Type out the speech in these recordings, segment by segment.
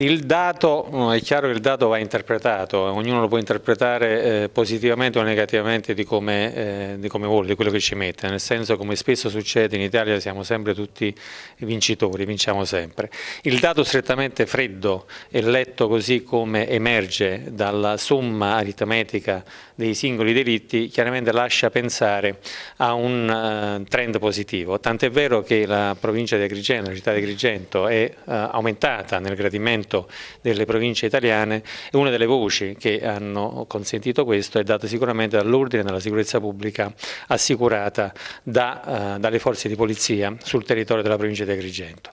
Il dato, è chiaro che il dato va interpretato, ognuno lo può interpretare positivamente o negativamente di come vuole, di quello che ci mette, nel senso, come spesso succede in Italia, siamo sempre tutti vincitori, vinciamo sempre. Il dato strettamente freddo e letto così come emerge dalla somma aritmetica dei singoli delitti chiaramente lascia pensare a un trend positivo, tant'è vero che la provincia di Agrigento, la città di Agrigento è aumentata nel gradimento delle province italiane e una delle voci che hanno consentito questo è data sicuramente dall'ordine e dalla sicurezza pubblica assicurata dalle forze di polizia sul territorio della provincia di Agrigento.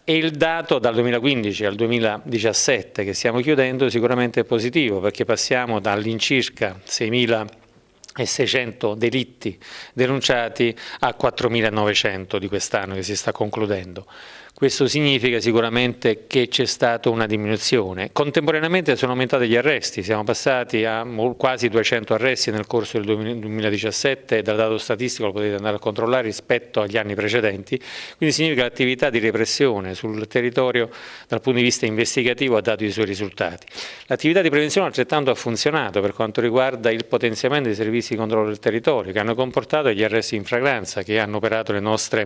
E il dato dal 2015 al 2017 che stiamo chiudendo sicuramente è positivo, perché passiamo dall'incirca 6.600 delitti denunciati a 4.900 di quest'anno che si sta concludendo. Questo significa sicuramente che c'è stata una diminuzione. Contemporaneamente sono aumentati gli arresti, siamo passati a quasi 200 arresti nel corso del 2017, dal dato statistico lo potete andare a controllare rispetto agli anni precedenti, quindi significa che l'attività di repressione sul territorio dal punto di vista investigativo ha dato i suoi risultati. L'attività di prevenzione altrettanto ha funzionato per quanto riguarda il potenziamento dei servizi di controllo del territorio che hanno comportato gli arresti in flagranza che hanno operato i nostri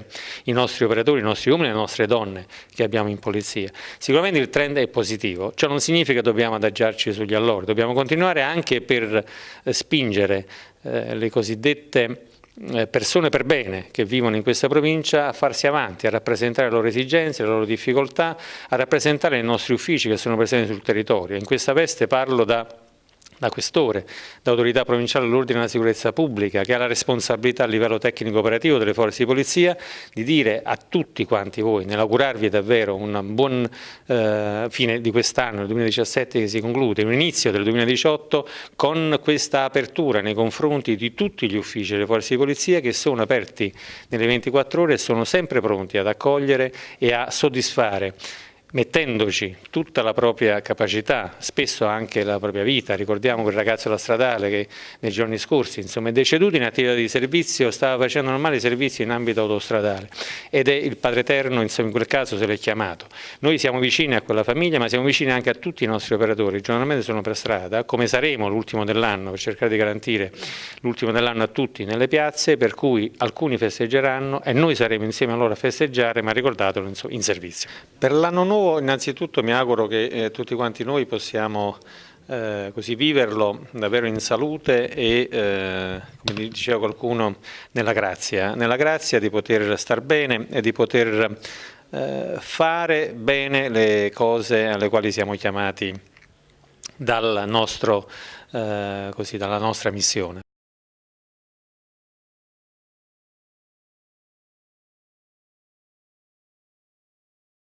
operatori, i nostri uomini e le nostre donne che abbiamo in polizia. Sicuramente il trend è positivo, ciò non significa che dobbiamo adagiarci sugli allori, dobbiamo continuare anche per spingere le cosiddette persone per bene che vivono in questa provincia a farsi avanti, a rappresentare le loro esigenze, le loro difficoltà, a rappresentare i nostri uffici che sono presenti sul territorio. In questa veste parlo da questore, da autorità provinciale dell'ordine e della sicurezza pubblica, che ha la responsabilità a livello tecnico operativo delle forze di polizia di dire a tutti quanti voi, nell'augurarvi davvero un buon fine di quest'anno, il 2017 che si conclude, un inizio del 2018 con questa apertura nei confronti di tutti gli uffici delle forze di polizia che sono aperti nelle 24 ore e sono sempre pronti ad accogliere e a soddisfare, mettendoci tutta la propria capacità, spesso anche la propria vita. Ricordiamo quel ragazzo della stradale che nei giorni scorsi è deceduto in attività di servizio, stava facendo normali servizi in ambito autostradale ed è il Padre Eterno, in quel caso se l'è chiamato. Noi siamo vicini a quella famiglia, ma siamo vicini anche a tutti i nostri operatori, giornalmente sono per strada, come saremo l'ultimo dell'anno per cercare di garantire l'ultimo dell'anno a tutti nelle piazze, per cui alcuni festeggeranno e noi saremo insieme a loro a festeggiare, ma ricordatelo, in servizio. Per l'anno nuovo innanzitutto mi auguro che tutti quanti noi possiamo così viverlo davvero in salute e, come diceva qualcuno, nella grazia di poter star bene e di poter fare bene le cose alle quali siamo chiamati dalla nostra missione.